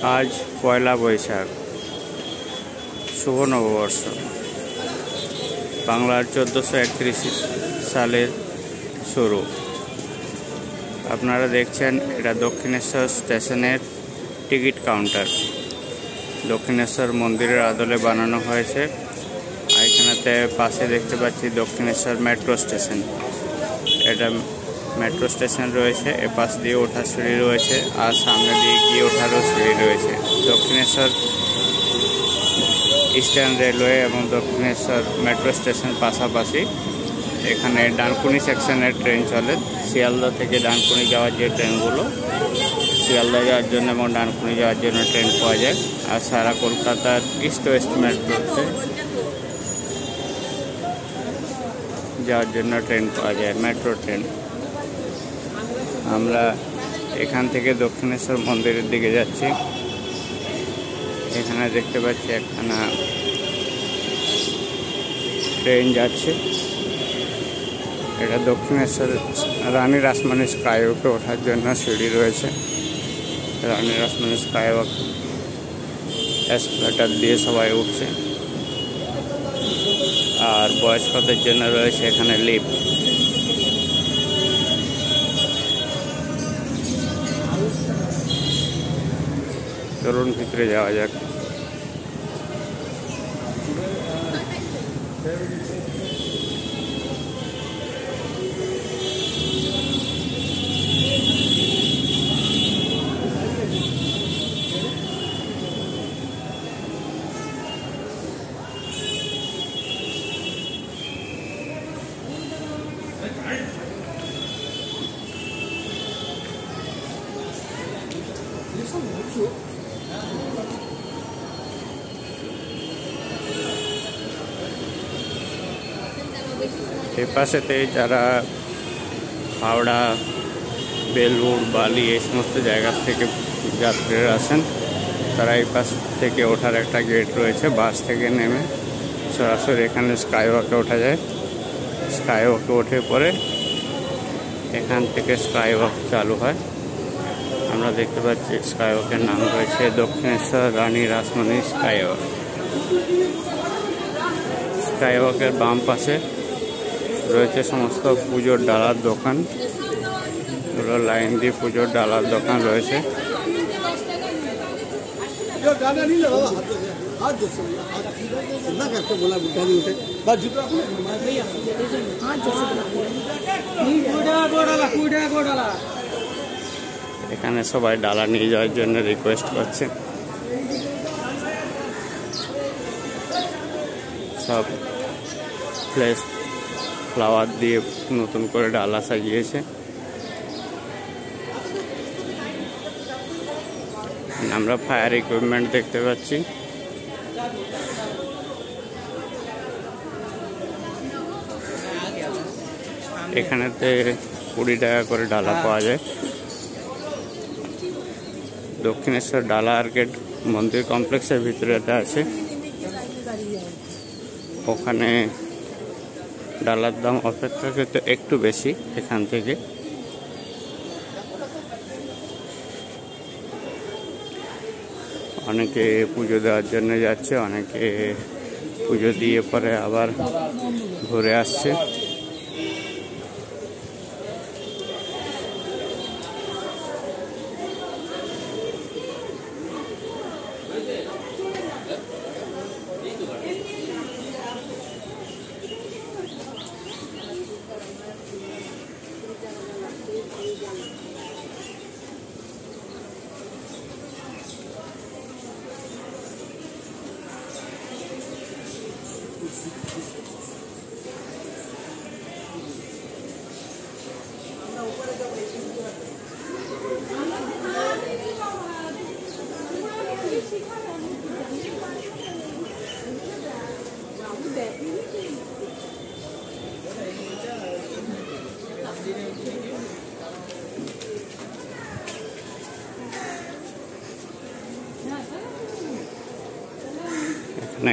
आज पयला बैशाख शुभ नववर्ष बांगलार 1431 सालेर शुरू। আপনারা দেখছেন এটা দক্ষিণেশ্বর স্টেশনের টিকিট কাউন্টার। দক্ষিণেশ্বর মন্দিরের আদলে বানানো হয়েছে। আর এখানেতে পাশে দেখতে পাচ্ছি দক্ষিণেশ্বর মেট্রো স্টেশন। এটা মেট্রো স্টেশন রয়েছে, এ পাশ দিয়ে ওঠার সিঁড়ি রয়েছে আর সামনে দিয়ে গিয়ে ওঠারও সিঁড়ি রয়েছে। দক্ষিণেশ্বর ইস্টার্ন রেলওয়ে এবং দক্ষিণেশ্বর মেট্রো স্টেশন পাশাপাশি। এখানে ডানকুনি সেকশনের ট্রেন চলে। শিয়ালদা থেকে ডানকুনি যাওয়ার যে ট্রেনগুলো, শিয়ালদা যাওয়ার জন্য এবং ডানকুনি যাওয়ার জন্য ট্রেন পাওয়া যায়। আর সারা কলকাতার ইস্ট ওয়েস্ট মেট্রোতে যাওয়ার জন্য ট্রেন পাওয়া যায়, মেট্রো ট্রেন। আমরা এখান থেকে দক্ষিণেশ্বর মন্দিরের দিকে যাচ্ছি। এখানে দেখতে পাচ্ছি একখানা ট্রেন যাচ্ছে। এটা দক্ষিণেশ্বর রানী রাসমণি স্কাইওয়াকে ওঠার জন্য সিঁড়ি রয়েছে। রানী রাসমণি স্কাইওয়াক এসকেলেটর দিয়ে সবাই উঠছে। আর বয়স্কদের জন্য রয়েছে এখানে লিফট। চলুন ভিতরে যাওয়া যাক। এই পাশেতে যারা হাওড়া, বেলুড়, বালি এই সমস্ত জায়গা থেকে যাত্রীরা আসেন, তারা এই পাশ থেকে ওঠার একটা গেট রয়েছে। বাস থেকে নেমে সরাসরি এখানে স্কাইওয়াকে ওঠা যায়। স্কাইওয়াকে ওঠে পরে এখান থেকে স্কাইওয়াক চালু হয়। আমরা দেখতে পাচ্ছি স্কাইওয়াকের নাম রয়েছে দক্ষিণেশ্বর রানী রাসমণি স্কাইওয়াক। স্কাইওয়াকের বাম পাশে রয়েছে সমস্ত পুজোর ডালার দোকান। পুরো লাইন দিয়ে পুজোর ডালার দোকান রয়েছে। এখানে সবাই ডালা নিয়ে যাওয়ার জন্য রিকোয়েস্ট করছে। সব ফ্লাওয়ার দিয়ে নতুন করে ডালা সাজিয়েছে। আমরা ফায়ার ইকুইপমেন্ট দেখতে পাচ্ছি। এখানেতে 20 টাকা করে ডালা পাওয়া যায়। দক্ষিণেশ্বর ডালা আর্কেড মন্দির কমপ্লেক্সের ভিতরেটা আছে। ওখানে ডালার দাম অপেক্ষাকৃত একটু বেশি এখান থেকে। অনেকে পুজো দেওয়ার জন্য যাচ্ছে, অনেকে পুজো দিয়ে পরে আবার ঘুরে আসছে।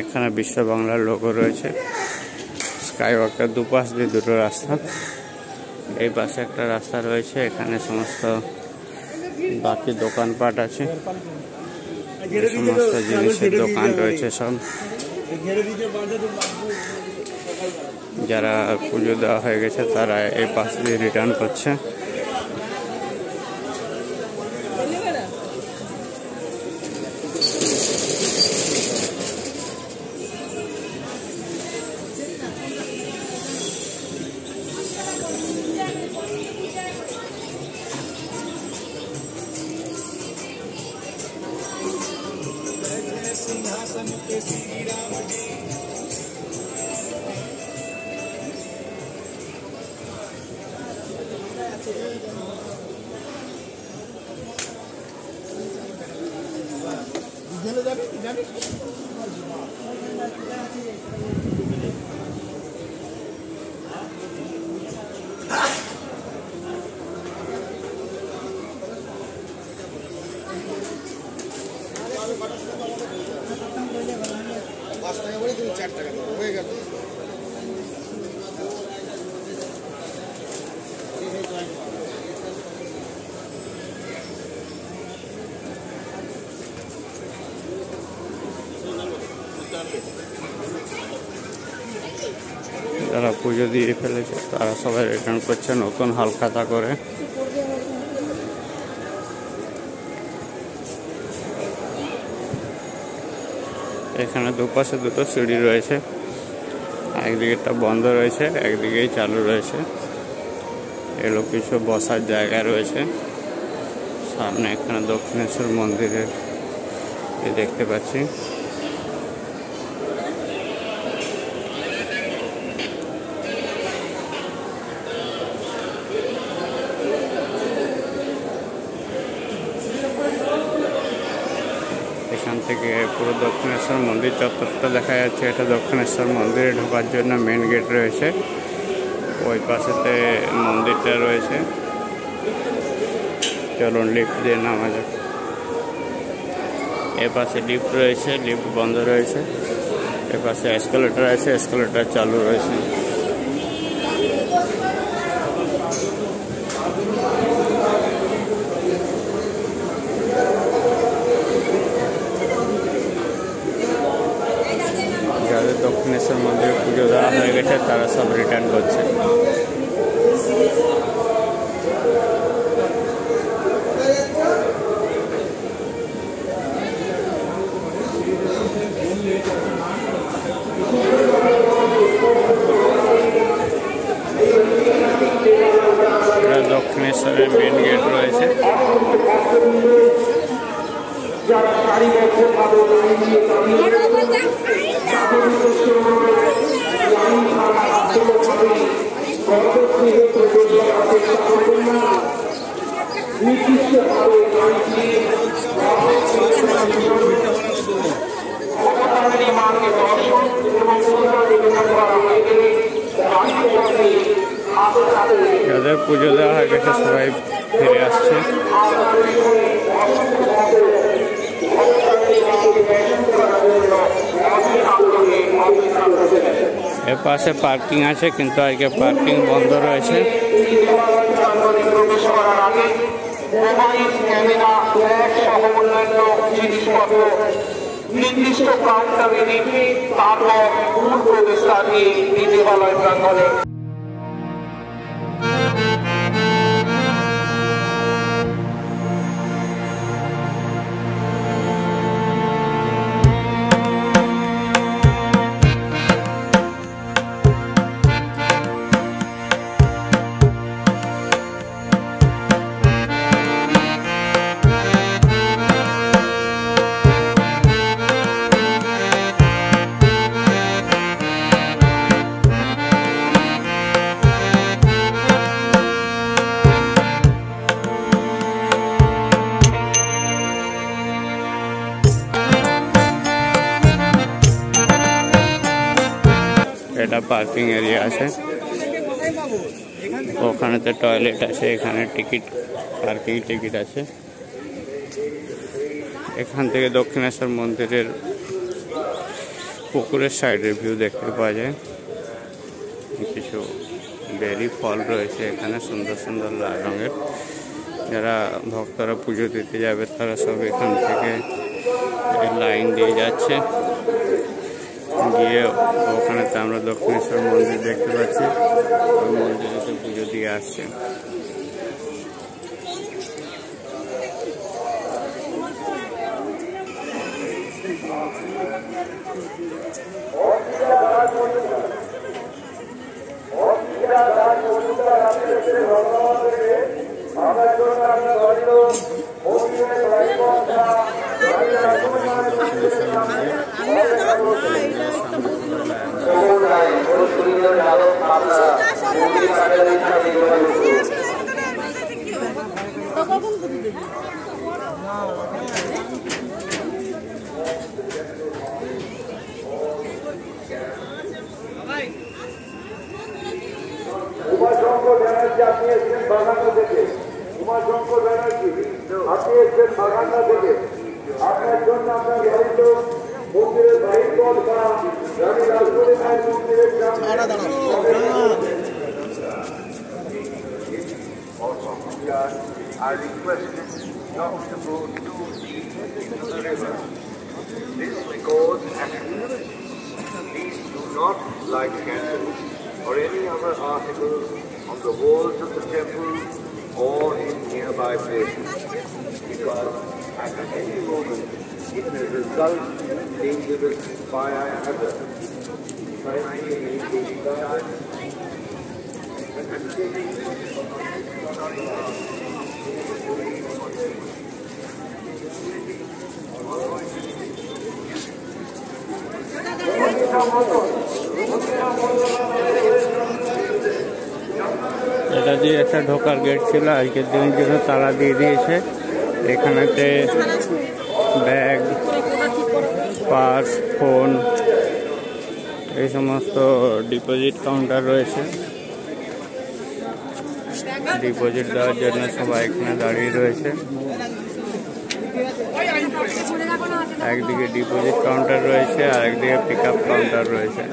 এখানে বিশ্ব বাংলার লোগো রয়েছে। স্কাইওয়াকের দুপাশ দিয়ে দুটো রাস্তা। এই পাশে একটা রাস্তা রয়েছে, এখানে সমস্ত বাকি দোকানপাট আছে। সমস্ত জিনিসের দোকান রয়েছে সব। যারা পুজো দেওয়া হয়ে গেছে তারা এই পাশ দিয়ে রিটার্ন করছে। যারা পুজো দিয়ে ফেলেছে তারা সবাই রিটার্ন করছে নতুন হালখাতা করে। এখানে দুপাশে দুটো সিঁড়ি রয়েছে, একদিকেটা বন্ধ রয়েছে, একদিকেই চালু রয়েছে। এগুলো কিছু বসার জায়গা রয়েছে। সামনে এখানে দক্ষিণেশ্বর মন্দিরের দেখতে পাচ্ছি। এখান থেকে পুরো দক্ষিণেশ্বর মন্দির চত্বরটা দেখা যাচ্ছে। এটা দক্ষিণেশ্বর মন্দিরে ঢোকার জন্য মেন গেট রয়েছে। ওই পাশেতে মন্দিরটা রয়েছে। চলুন লিফট দিয়ে নামা যাক। এ পাশে লিফট রয়েছে, লিফট বন্ধ রয়েছে। এ পাশে এসকেলেটর আছে, এসকেলেটর চালু রয়েছে। যাদের দক্ষিণেশ্বর মন্দিরে পুজো দেওয়া হয়ে গেছে তারা সব রিটার্ন করছে। দক্ষিণেশ্বরের মেন গেট রয়েছে। যাদের পুজো দেওয়া হয়ে গেছে সবাই ফিরে আসছে। এর পাশে পার্কিং আছে, কিন্তু আজকে পার্কিং বন্ধ রয়েছে। নির্দিষ্ট কাউন্টারে রেখে তারপর মূল প্রবেশদ্বার দিয়ে দেবালয় প্রাঙ্গণে এটা পার্কিং এরিয়া আছে, ওখানেতে টয়লেট আছে, এখানে টিকিট পার্কিং টিকিট আছে। এখান থেকে দক্ষিণেশ্বর মন্দিরের পুকুরের সাইডের ভিউ দেখতে পাওয়া যায়। কিছু বেরি ফল রয়েছে এখানে, সুন্দর সুন্দর লাল রঙের। যারা ভক্তরা পুজো দিতে যাবে তারা সব এখান থেকে লাইন দিয়ে যাচ্ছে, গিয়ে ওখানেতে আমরা দক্ষিণেশ্বর মন্দির দেখতে পাচ্ছি, ওই মন্দিরেতে পুজো দিয়ে আসছে। উমাশঙ্কর ব্যানার্জি আপনি এসেছেন বাগানা থেকে, উমাশঙ্কর ব্যানার্জি আপনি এসেছেন বাগানা থেকে, আপনার জন্য আপনার বাড়ির লোক মন্দিরের বাহির পথ বা রানী রাজমণি মায়ের মন্দিরের I requested not to go too deep into the river. This because these do not light candles or any other articles on the walls of the temple or in nearby places, because at any moment it may result in dangerous fire hazard. এটা দিয়ে একটা ঢোকার gate ছিল, আজকের দিনের জন্য তালা দিয়ে দিয়েছে। এখানেতে ব্যাগ, পার্স, ফোন এই সমস্ত ডিপোজিট কাউন্টার রয়েছে। ডিপোজিট দেওয়ার জন্য সবাই এখানে দাঁড়িয়ে রয়েছে। একদিকে ডিপোজিট কাউন্টার রয়েছে আর একদিকে পিক আপ কাউন্টার রয়েছে।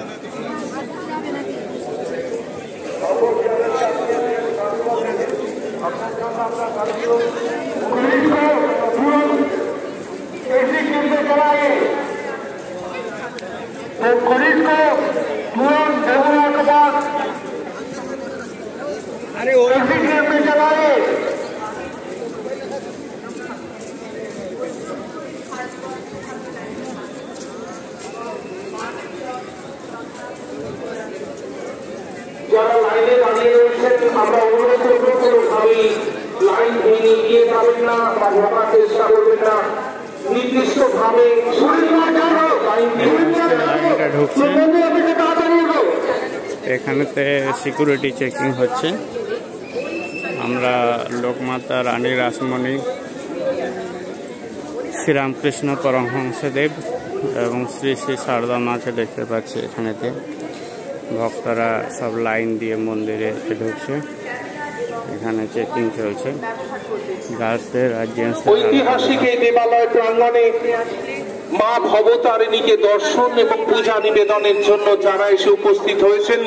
যারা লাইনে দাঁড়িয়ে রয়েছেন আমরা অনুরোধ করবো কোনোভাবেই লাইন ভেঙে এগিয়ে যাবেন না বা ঢোকার চেষ্টা করবেন না। নির্দিষ্ট ভাবে এখানেতে সিকিউরিটি চেকিং হচ্ছে। আমরা লোকমাতা রানী রাসমণি শ্রীরামকৃষ্ণ পরমহংসদেব এবং শ্রী শ্রী সারদা মাকে দেখতে পাচ্ছি। এখানেতে ভক্তরা সব লাইন দিয়ে মন্দিরে ঢুকছে। এখানে চেকিং চলছে। গার্লসদের আর জেন্টসদের ঐতিহাসিক এই দেবালয় প্রাঙ্গণে মা ভবতারিণীকে দর্শন এবং পূজা নিবেদনের জন্য যারা এসে উপস্থিত হয়েছেন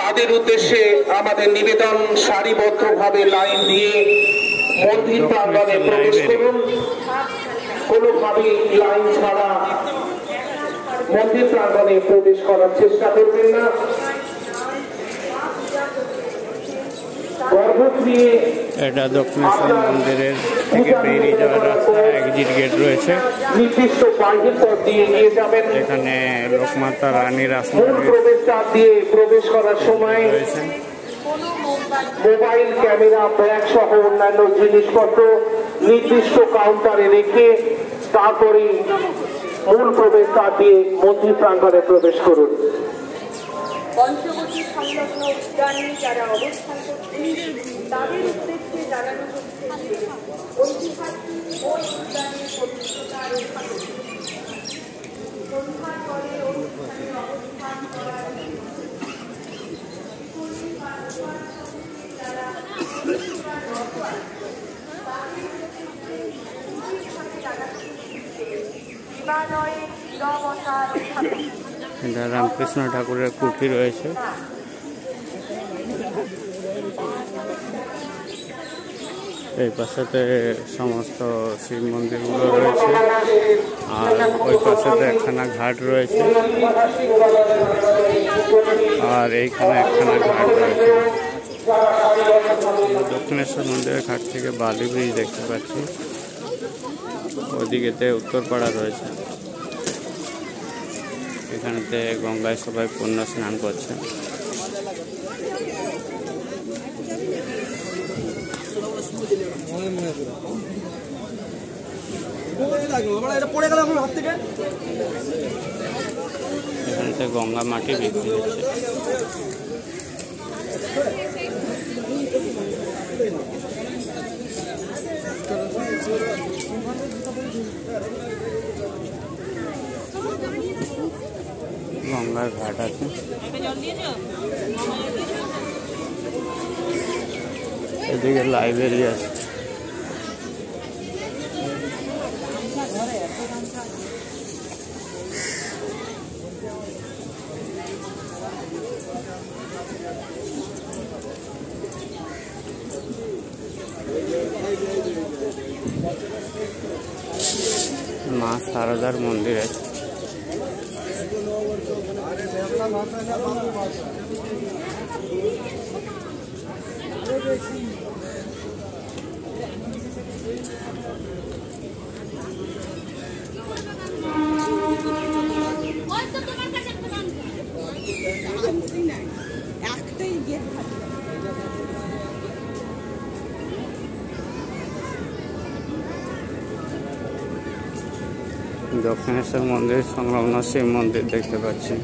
তাদের উদ্দেশ্যে আমাদের নিবেদন, সারিবদ্ধভাবে লাইন দিয়ে মন্দির প্রাঙ্গণে প্রবেশ করুন। কোনোভাবেই লাইন ছাড়া মন্দির প্রাঙ্গণে প্রবেশ করার চেষ্টা করবেন না। এটা দক্ষিণেশ্বর মন্দিরের থেকে বেরিয়ে যাওয়ার রাস্তা, এক্সিট গেট রয়েছে। নির্দিষ্ট বাহির পথ দিয়ে এগিয়ে যাবেন। এখানে লোকমাতা রানী রাসমণি প্রবেশদ্বার দিয়ে প্রবেশ করার সময় রয়েছে। মোবাইল ক্যামেরা, ব্যাগ সহ অন্যান্য জিনিসপত্র নির্দিষ্ট কাউন্টারে রেখে তারপরে মূল প্রবেশদ্বার দিয়ে মন্দির প্রাঙ্গণে প্রবেশ করুন। পঞ্চবটী সংলগ্ন উদ্যানে যারা অবস্থান করছেন তাদের উদ্দেশ্যে জানানো হচ্ছে যে ঐতিহাসিক ওই উদ্যানের পবিত্রতা রক্ষা করুন। সন্ধ্যার পরে অনুষ্ঠানে অবস্থান করার যারা দেবালয়ে নীরবতা রক্ষা করুন। রামকৃষ্ণ ঠাকুরের কুঠি রয়েছে। এই পাশেতে সমস্ত শিব মন্দিরগুলো রয়েছে, আর ওই পাশেতে একখানা ঘাট রয়েছে, আর এইখানে একখানা ঘাট রয়েছে। দক্ষিণেশ্বর মন্দিরের ঘাট থেকে বালি ব্রিজ দেখতে পাচ্ছি, ওইদিকেতে উত্তরপাড়া রয়েছে। এখানেতে গঙ্গায় সবাই পুণ্য স্নান করছে। এখানে গঙ্গা মাটি বিক্রি হচ্ছে। গঙ্গার ঘাট আছে, এদিকে লাইব্রেরি আছে। মা শারদার মন্দির আছে। দক্ষিণেশ্বর মন্দির সংলগ্ন শিব মন্দির দেখতে পাচ্ছি।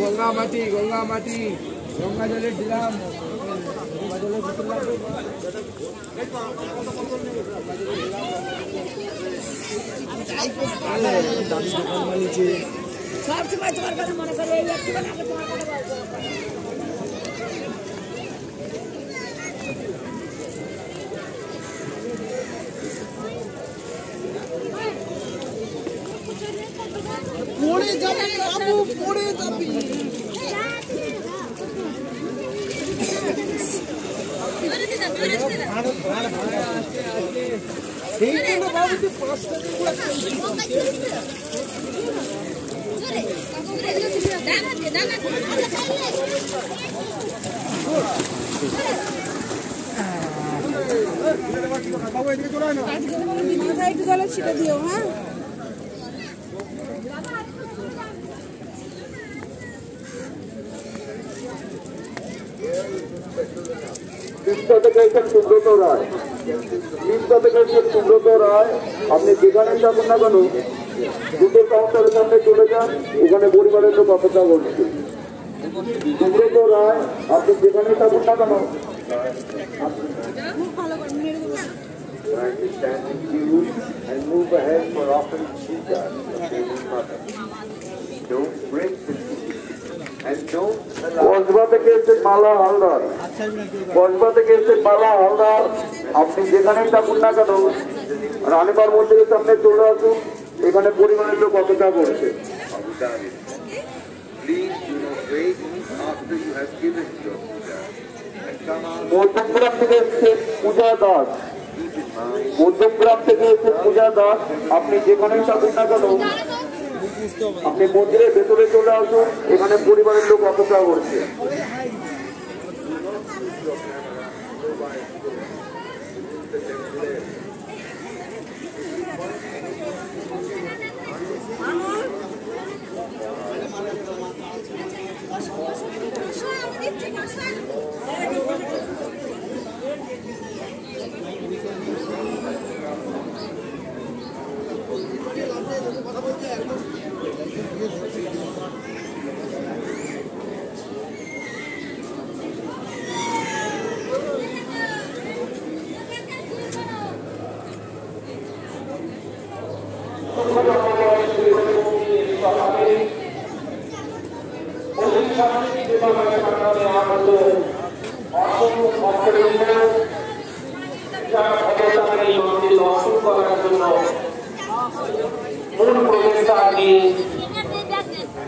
গঙ্গা মাটি গঙ্গা মাটি গঙ্গা জলের দিলাম সব সময় তোমার কথা মনে করে এই একটু আগে তোমার কথা বলবো। পড়ে যাবে বাবু, পড়ে যাবে। একটু জলের ছিটা দিও। হ্যাঁ, সুব্রত রায়, সুব্রত রায়, আপনি যেখানে থাকুন না কেন দুটো কাউন্টারের সামনে চলে যান, ওখানে পরিবারের লোক অপেক্ষা করছে। সুব্রত রায়, আপনি যেখানে থাকুন না কেন and move ahead for offering Sita, don't break the and don't Kasba থেকে এসে মালা হালদার, কসবা থেকে এসে মালা হালদার, আপনি যেখানেই থাকুন না কেন রানীবার মন্দিরের সামনে চলে আসুন, এখানে পরিবারের লোক অপেক্ষা করছে। মধ্যমগ্রাম থেকে এসছে পূজা দাস, মধ্যমগ্রাম থেকে এসে পূজা দাস, আপনি যেখানেই থাকুন না কেন আপনি মন্দিরের ভেতরে চলে আসুন, এখানে পরিবারের লোক অপেক্ষা করছে। মূল প্রবেশদ্বার দিয়ে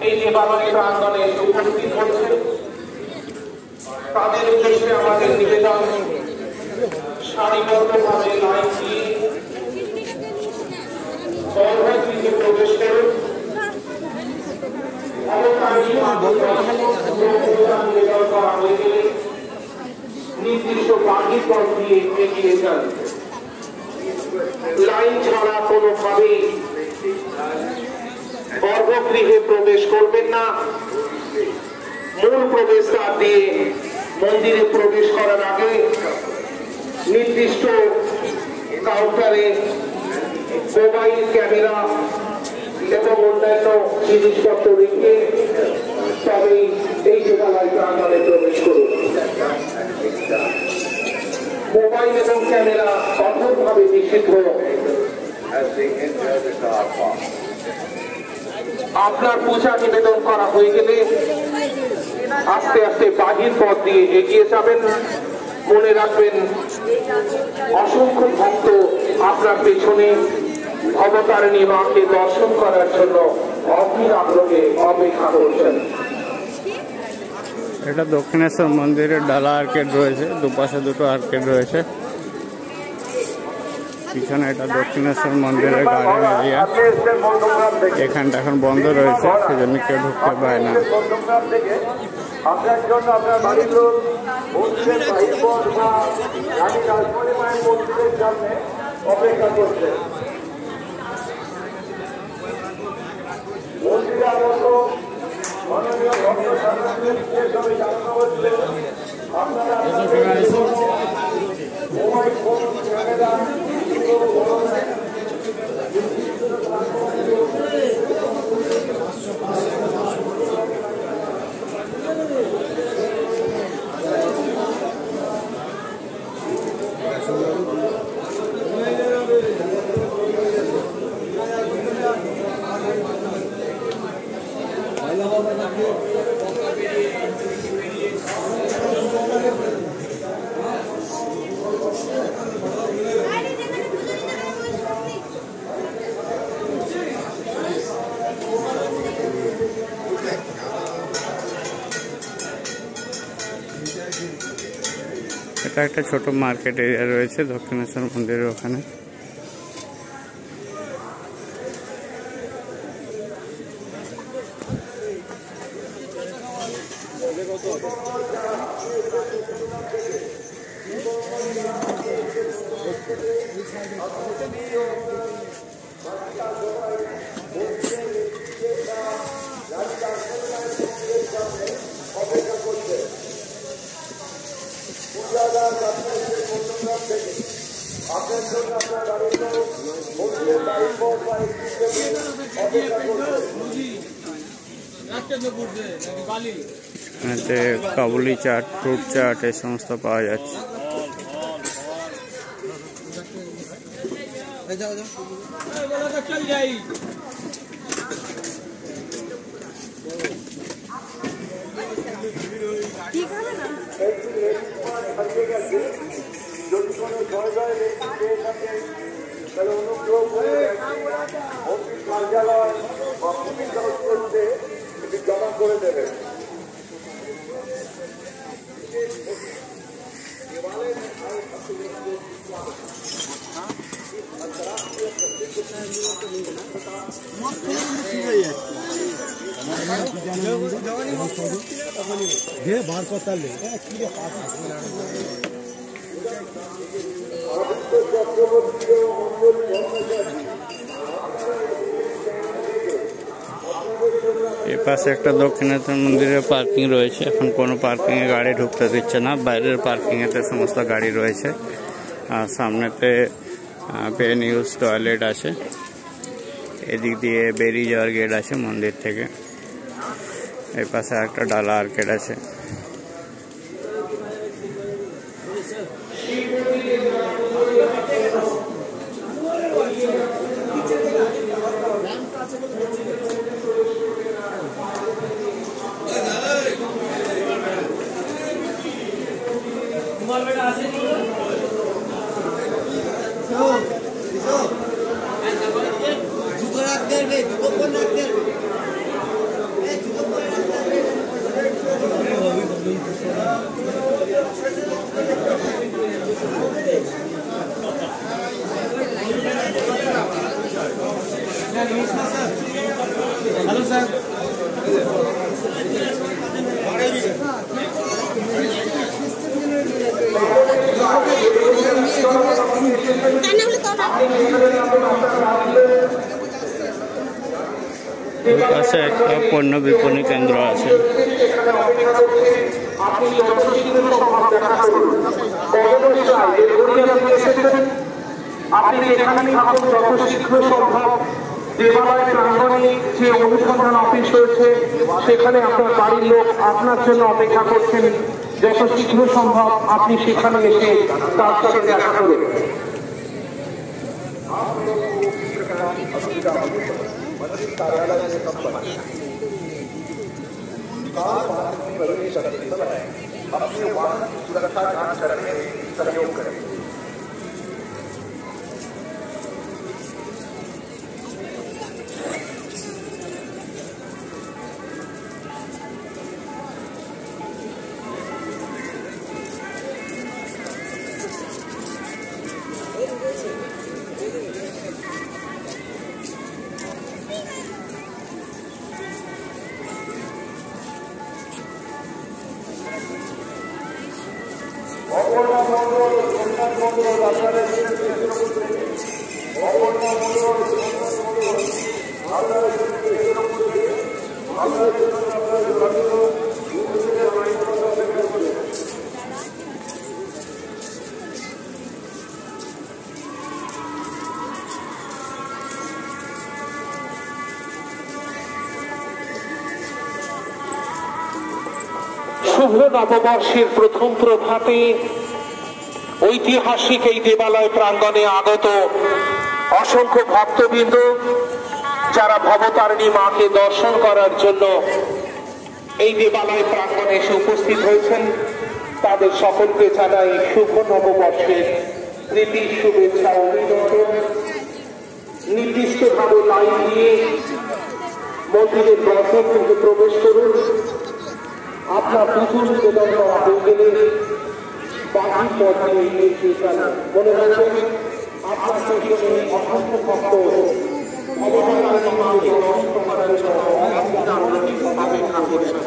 এই দেবালয় প্রাঙ্গণে উপস্থিত হচ্ছেন, তাদের উদ্দেশ্যে আমাদের নিবেদন সারিবদ্ধভাবে লাইন দিয়ে গর্ভগৃহে প্রবেশ করুন। নিবেদন করা হয়ে গেলে নির্দিষ্ট বাহির পথ দিয়ে এগিয়ে যান। লাইন ছাড়া কোনোভাবেই গর্ভগৃহে প্রবেশ করবেন না। মূল প্রবেশদ্বার দিয়ে মন্দিরে প্রবেশ করার আগে নির্দিষ্ট কাউন্টারে মোবাইল ক্যামেরা এবং অন্যান্য জিনিসপত্র রেখে তবে এই দেবালয় প্রাঙ্গণে প্রবেশ করুন। মোবাইল এবং ক্যামেরা কঠোরভাবে নিষিদ্ধ। আপনার পূজা নিবেদন করা হয়ে গেলে আস্তে আস্তে বাহির পথ দিয়ে এগিয়ে যাবেন। মনে রাখবেন, অসংখ্য ভক্ত আপনার পেছনে ভবতারিণী মাকে দর্শন করার জন্য অধীর আগ্রহে অপেক্ষা করছেন। এটা দক্ষিণেশ্বর মন্দিরের ডালা আর্কেড রয়েছে, দুপাশে দুটো আর্কেড রয়েছে। পিছনে এটা দক্ষিণেশ্বর মন্দিরের গার্ডেন এরিয়া। এখানটা এখন বন্ধ রয়েছে, সেজন্য কেউ ঢুকতে পারে না। আপনার জন্য আপনার বাড়ির লোক মন্দিরের বাহিরপথ বা রানী রাজমণি মায়ের মন্দিরের সামনে অপেক্ষা করছে। মন্দিরে আগত মাননীয় ভক্ত সাধারণকে সবাই জানানো হচ্ছে, আপনারা মোবাইল ফোন ক্যামেরা এটা একটা ছোট মার্কেট এরিয়া রয়েছে দক্ষিণেশ্বর মন্দিরের ওখানে। এতে কাবুলি চাট, ফ্রুট চাট এই সমস্ত পাওয়া যাচ্ছে। যদি কোনো জয় পেয়ে থাকেন তাহলে অনুগ্রহ করে মন্দির কার্যালয় বা পুলিশ করতে এটি জমা করে দেবেন। বার কথা চক্রবর্তী ও মঙ্গল কর্মচারী এ পাশে একটা দক্ষিণেশ্বর মন্দিরের পার্কিং রয়েছে। এখন কোনো পার্কিংয়ে গাড়ি ঢুকতে দিচ্ছে না, বাইরের পার্কিংয়েতে সমস্ত গাড়ি রয়েছে। আর সামনেতে পেন ইউজ টয়লেট আছে। এদিক দিয়ে বেরিয়ে যাওয়ার গেট আছে মন্দির থেকে। এই পাশে একটা ডালা আর্কেড আছে। हेलो सर পাশে একটা পণ্য বিপণী কেন্দ্র আছে। আপনি এখানে থাকুন যত শীঘ্র সম্ভব। দেবালয় প্রাঙ্গণে যে অনুসন্ধান অফিস রয়েছে সেখানে আপনার বাড়ির লোক আপনার জন্য অপেক্ষা করছেন। যত শীঘ্র সম্ভব আপনি সেখানে এসে তার সাথে দেখা করবেন। अपने वाहन की सुरक्षा जांच करने में सहयोग करें। শুভ নববর্ষের প্রথম প্রভাতে ঐতিহাসিক এই দেবালয় প্রাঙ্গণে আগত অসংখ্য ভক্তবৃন্দ যারা ভবতারিণী মাকে দর্শন করার জন্য এই দেবালয় প্রাঙ্গণে এসে উপস্থিত হয়েছেন, তাদের সকলকে জানাই শুভ নববর্ষের প্রীতি শুভেচ্ছা অভিনন্দন। নির্দিষ্টভাবে লাইন দিয়ে মন্দিরের দর্শন থেকে প্রবেশ করুন। আপনার পুজো নিবেদন করা হয়ে গেলে বাকি পথে মনে রাখবেন আপনার পেছনে অসংখ্য ভক্ত অপেক্ষা করছেন।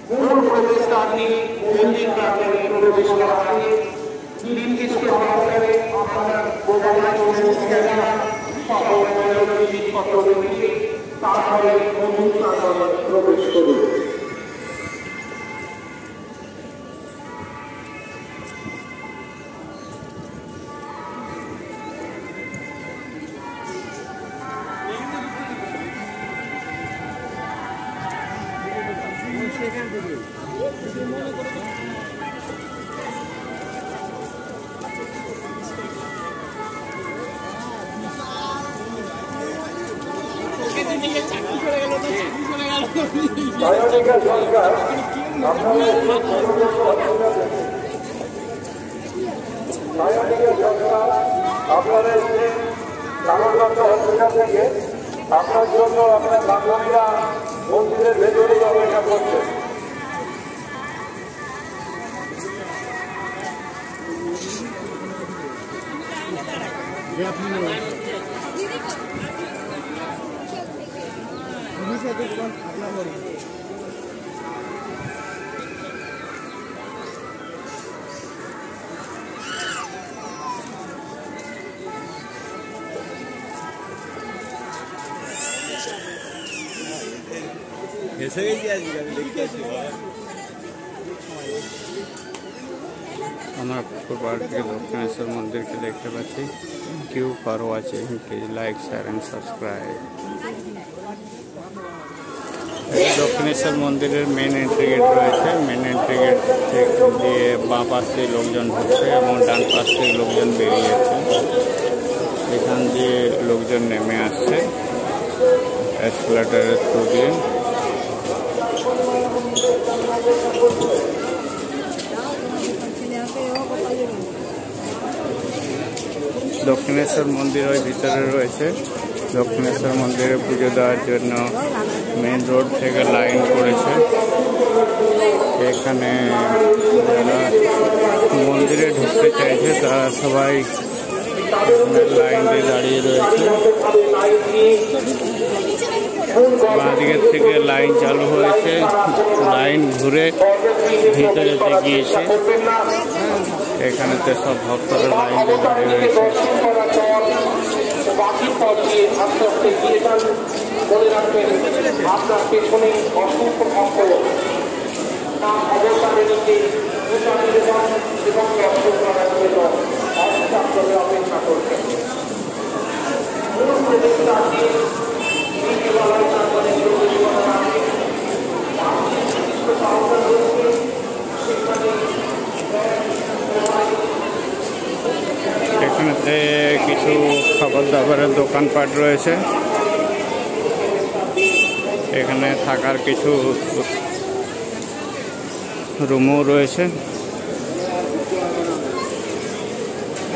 মূল প্রবেশদ্বারটি মন্দির প্রাঙ্গণে প্রবেশ করা আগে নির্দিষ্ট অবস্থানে আপনার মোবাইল ক্যামেরা সহ জিনিসপত্র রেখে তারপরে মন্দির প্রাঙ্গণে প্রবেশ করুন। আপনাদের হসপিটাল থেকে আপনার জন্য আপনার বান্ধবীরা মন্দিরের ভেতরেই অপেক্ষা করছে। আমরা পুকুর পাড় থেকে দক্ষিণেশ্বর মন্দিরকে দেখতে পাচ্ছি। Q for watching, please like share and subscribe. Dakshineswar মন্দিরের মেন এন্ট্রি গেট রয়েছে। মেন এন্ট্রি গেট দিয়ে বাঁ পাশ থেকে লোকজন ঢুকছে এবং ডান পাশ থেকে লোকজন বেরিয়ে যাচ্ছে। এখান দিয়ে লোকজন নেমে আসছে এসকেলেটরের থ্রু দিয়ে। দক্ষিণেশ্বর মন্দির ওই ভিতরে রয়েছে। দক্ষিণেশ্বর মন্দিরে পুজো দেওয়ার জন্য মেন রোড থেকে লাইন করেছে। এখানে যারা মন্দিরে ঢুকতে চাইছে তারা সবাই লাইন দিয়ে দাঁড়িয়ে রয়েছে। বাঁ দিকের থেকে লাইন চালু হয়েছে, লাইন ঘুরে ভিতরেতে গিয়েছে। এখানেতে সব ভক্তরা লাইন দিয়ে দাঁড়িয়ে রয়েছে। বাকি পথে আস্তে আস্তে গিয়ে যান। মনে রাখবেন আপনার পেছনে অসংখ্য ভক্ত তার অবতারিণীকে পূজা নিবেদন এবং দর্শন করার জন্য অষ্টাত্তরে অপেক্ষা করছেন। এখানেতে কিছু খাবার দাবারের দোকানপাট রয়েছে। এখানে থাকার কিছু রুমও রয়েছে।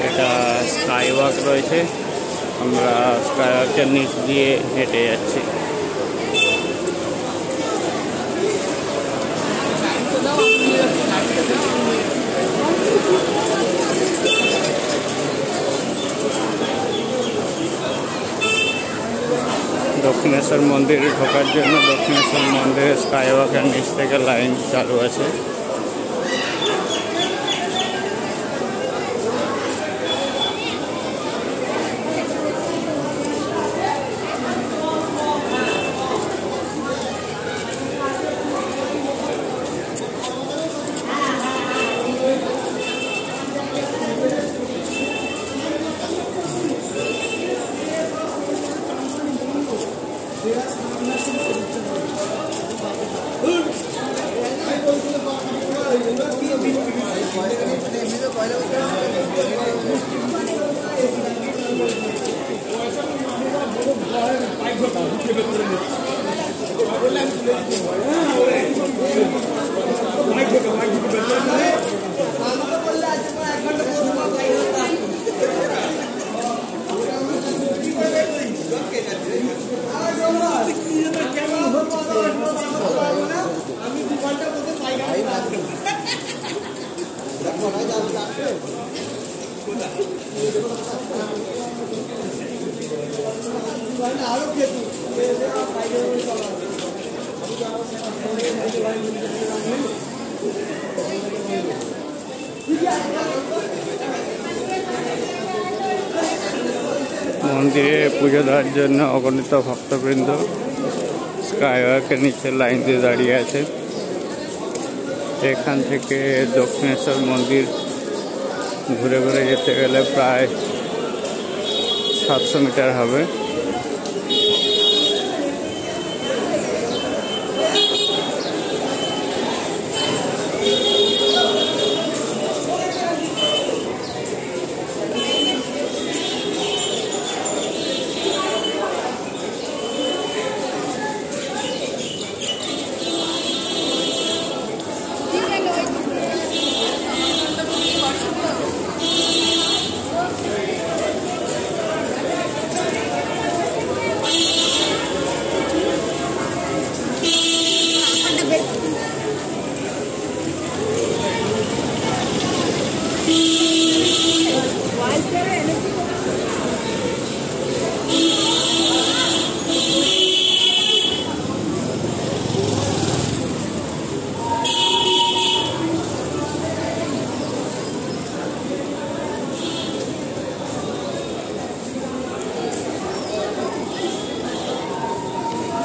এটা স্কাইওয়াক রয়েছে। আমরা স্কাইওয়াকের নিচ দিয়ে হেঁটে যাচ্ছি। দক্ষিণেশ্বর মন্দিরে ঢোকার জন্য দক্ষিণেশ্বর মন্দিরে স্কাইওয়াকের নিচ থেকে লাইন চালু আছে। মন্দিরে পুজো দেওয়ার জন্য অগণিত ভক্তবৃন্দ স্কাইওয়াকের নিচে লাইন দিয়ে দাঁড়িয়ে আছে। এখান থেকে দক্ষিণেশ্বর মন্দির ঘুরে ঘুরে যেতে গেলে প্রায় 700 মিটার হবে।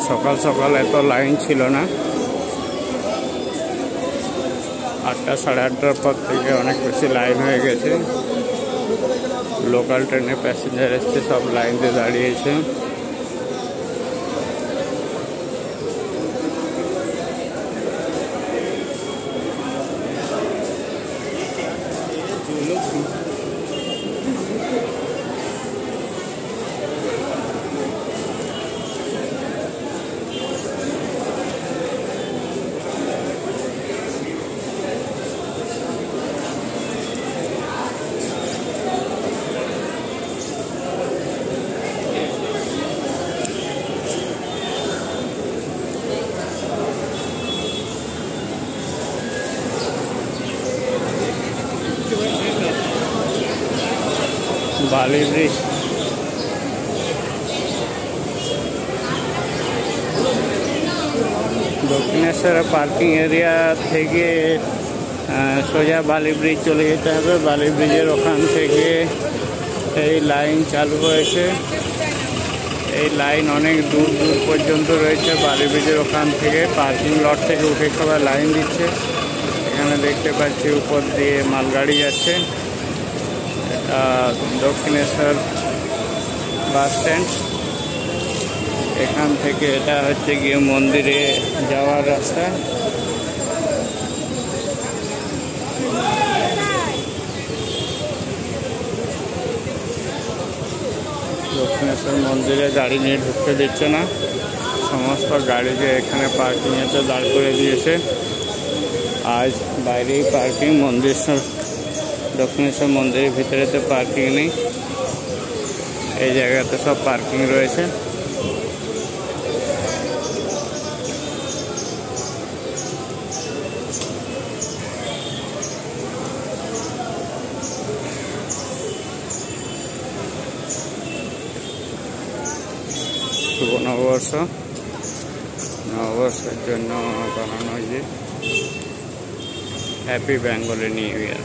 সকাল সকাল এত লাইন ছিল না, 8টা সাড়ে 8টার পর থেকে অনেক বেশি লাইন হয়ে গেছে। লোকাল ট্রেনে প্যাসেঞ্জার এসছে, সব লাইন দিয়ে দাঁড়িয়েছে। বালি ব্রিজ দক্ষিণেশ্বর পার্কিং এরিয়া থেকে সোজা বালি ব্রিজ চলে যেতে হবে। বালি ব্রিজের ওখান থেকে এই লাইন চালু হয়েছে। এই লাইন অনেক দূর দূর পর্যন্ত রয়েছে। বালি ব্রিজের ওখান থেকে পার্কিং লট থেকে উঠে সবাই লাইন দিচ্ছে। এখানে দেখতে পাচ্ছি উপর দিয়ে মালগাড়ি যাচ্ছে। এটা দক্ষিণেশ্বর বাস স্ট্যান্ড। এখান থেকে এটা হচ্ছে গিয়ে মন্দিরে যাওয়ার রাস্তা। দক্ষিণেশ্বর মন্দিরে গাড়ি নিয়ে ঢুকতে দিচ্ছে না, সমস্ত গাড়িকে এখানে পার্কিংয়েতে দাঁড় করে দিয়েছে। আজ বাইরেই পার্কিং, দক্ষিণেশ্বর মন্দিরের ভিতরেতে পার্কিং নেই। এই জায়গাতে সব পার্কিং রয়েছে। শুভ নববর্ষ, নববর্ষের জন্য বানানো হয়েছে হ্যাপি বেঙ্গলি নিউ ইয়ার।